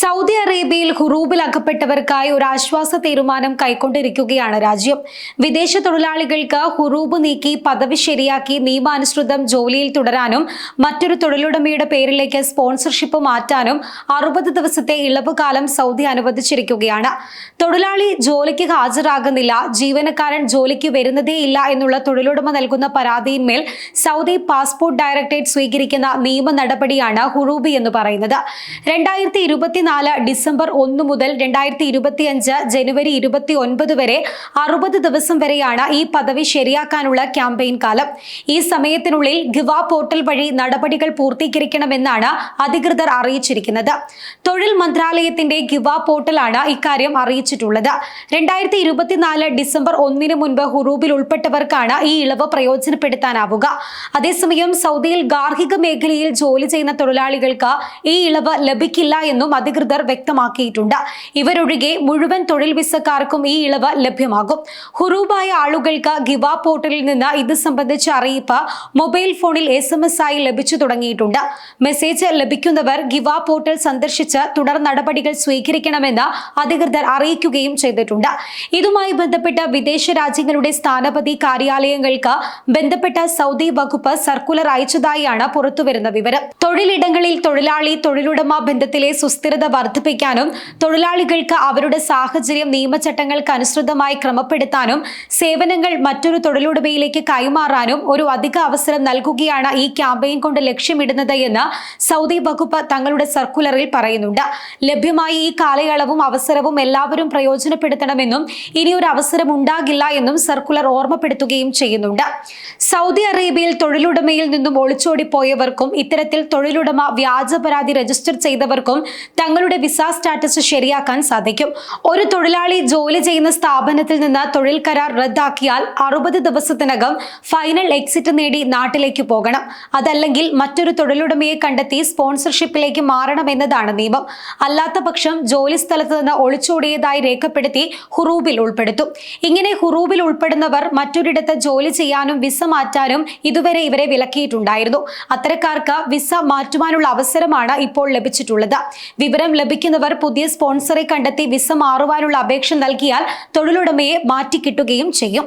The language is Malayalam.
സൗദി അറേബ്യയിൽ ഹുറൂബിൽ അകപ്പെട്ടവർക്കായി ഒരു ആശ്വാസ തീരുമാനം കൈക്കൊണ്ടിരിക്കുകയാണ് രാജ്യം. വിദേശ തൊഴിലാളികൾക്ക് ഹുറൂബ് നീക്കി പദവി ശരിയാക്കി നിയമാനുസൃതം ജോലിയിൽ തുടരാനും മറ്റൊരു തൊഴിലുടമയുടെ പേരിലേക്ക് സ്പോൺസർഷിപ്പ് മാറ്റാനും 60 ദിവസത്തെ ഇളവ് കാലം സൗദി അനുവദിച്ചിരിക്കുകയാണ്. തൊഴിലാളി ജോലിക്ക് ഹാജരാകുന്നില്ല, ജീവനക്കാരൻ ജോലിക്ക് വരുന്നതേയില്ല എന്നുള്ള തൊഴിലുടമ നൽകുന്ന പരാതിയിന്മേൽ സൗദി പാസ്പോർട്ട് ഡയറക്ടറേറ്റ് സ്വീകരിക്കുന്ന നിയമ നടപടിയാണ് ഹുറൂബി എന്ന് പറയുന്നത്. 2024 ഡിസംബർ 1 മുതൽ 2025 ജനുവരി 29 വരെ 60 ദിവസം വരെയാണ് ഈ പദവി ശരിയാക്കാനുള്ള ക്യാമ്പയിൻ കാലം. ഈ സമയത്തിനുള്ളിൽ ഗിവാ പോർട്ടൽ വഴി നടപടികൾ പൂർത്തീകരിക്കണമെന്നാണ് അധികൃതർ അറിയിച്ചിരിക്കുന്നത്. തൊഴിൽ മന്ത്രാലയത്തിന്റെ ഗിവാ പോർട്ടലാണ് ഇക്കാര്യം അറിയിച്ചിട്ടുള്ളത്. 2024 ഡിസംബർ 1 മുൻപ് ഹുറൂബിൽ ഉൾപ്പെട്ടവർക്കാണ് ഈ ഇളവ് പ്രയോജനപ്പെടുത്താനാവുക. അതേസമയം സൗദിയിൽ ഗാർഹിക മേഖലയിൽ ജോലി ചെയ്യുന്ന തൊഴിലാളികൾക്ക് ഈ ഇളവ് ലഭിക്കില്ല എന്നും അധികൃതർ വ്യക്തമാക്കിയിട്ടുണ്ട്. ഇവരൊഴികെ മുഴുവൻ തൊഴിൽ വിസക്കാർക്കും ഈ ഇളവ് ലഭ്യമാകും. ഹുറൂബായ ആളുകൾക്ക് ഗിവാ പോർട്ടലിൽ നിന്ന് ഇത് സംബന്ധിച്ച അറിയിപ്പ് മൊബൈൽ ഫോണിൽ SMS ആയി ലഭിച്ചു തുടങ്ങിയിട്ടുണ്ട്. മെസ്സേജ് ലഭിക്കുന്നവർ ഗിവാ പോർട്ടൽ സന്ദർശിച്ച് തുടർ നടപടികൾ സ്വീകരിക്കണമെന്ന് അധികൃതർ അറിയിക്കുകയും ചെയ്തിട്ടുണ്ട്. ഇതുമായി ബന്ധപ്പെട്ട വിദേശ രാജ്യങ്ങളുടെ സ്ഥാനപതി കാര്യാലയങ്ങൾക്ക് ബന്ധപ്പെട്ട സൗദി വകുപ്പ് സർക്കുലർ അയച്ചതായാണ് പുറത്തുവരുന്ന വിവരം. തൊഴിലിടങ്ങളിൽ തൊഴിലാളി തൊഴിലുടമ ബന്ധത്തിലെ സുസ്ഥിരത വർദ്ധിപ്പിക്കാനും തൊഴിലാളികൾക്ക് അവരുടെ സാഹചര്യം നിയമചട്ടങ്ങൾക്ക് അനുസൃതമായി ക്രമപ്പെടുത്താനും സേവനങ്ങൾ മറ്റൊരു തൊഴിലുടമയിലേക്ക് കൈമാറാനും ഒരു അധിക അവസരം നൽകുകയാണ് ഈ ക്യാമ്പയിൻ കൊണ്ട് ലക്ഷ്യമിടുന്നത് എന്ന് സൗദി വകുപ്പ് തങ്ങളുടെ സർക്കുലറിൽ പറയുന്നുണ്ട്. ലഭ്യമായ ഈ കാലയളവും അവസരവും എല്ലാവരും പ്രയോജനപ്പെടുത്തണമെന്നും ഇനിയൊരു അവസരം ഉണ്ടാകില്ല എന്നും സർക്കുലർ ഓർമ്മപ്പെടുത്തുകയും ചെയ്യുന്നുണ്ട്. സൗദി അറേബ്യയിൽ തൊഴിലുടമയിൽ നിന്നും ഒളിച്ചോടിപ്പോയവർക്കും ഇത്തരത്തിൽ തൊഴിലുടമ വ്യാജ പരാതി രജിസ്റ്റർ ചെയ്തവർക്കും തങ്ങളുടെ വിസ സ്റ്റാറ്റസ് ശരിയാക്കാൻ സാധിക്കും. ഒരു തൊഴിലാളി ജോലി ചെയ്യുന്ന സ്ഥാപനത്തിൽ നിന്ന് തൊഴിൽ കരാർ റദ്ദാക്കിയാൽ 60 ദിവസത്തിനകം ഫൈനൽ എക്സിറ്റ് നേടി നാട്ടിലേക്ക് പോകണം. അതല്ലെങ്കിൽ മറ്റൊരു തൊഴിലുടമയെ കണ്ടെത്തി സ്പോൺസർഷിപ്പിലേക്ക് മാറണമെന്നതാണ് നിയമം. അല്ലാത്ത പക്ഷം ജോലി സ്ഥലത്ത് നിന്ന് ഒളിച്ചോടിയതായി രേഖപ്പെടുത്തി ഹുറൂബിൽ ഉൾപ്പെടുത്തും. ഇങ്ങനെ ഹുറൂബിൽ ഉൾപ്പെടുന്നവർ മറ്റൊരിടത്ത് ജോലി ചെയ്യാനും വിസ മാറ്റാനും ഇതുവരെ ഇവരെ വിലക്കിയിട്ടുണ്ടായിരുന്നു. അത്തരക്കാർക്ക് വിസ മാറ്റുവാനുള്ള അവസരമാണ് ഇപ്പോൾ ലഭിച്ചിട്ടുള്ളത്. വിവരം ലഭിക്കുന്നവർ പുതിയ സ്പോൺസറെ കണ്ടെത്തി വിസ മാറുവാനുള്ള അപേക്ഷ നൽകിയാൽ തൊഴിലുടമയെ മാറ്റിക്കിട്ടുകയും ചെയ്യും.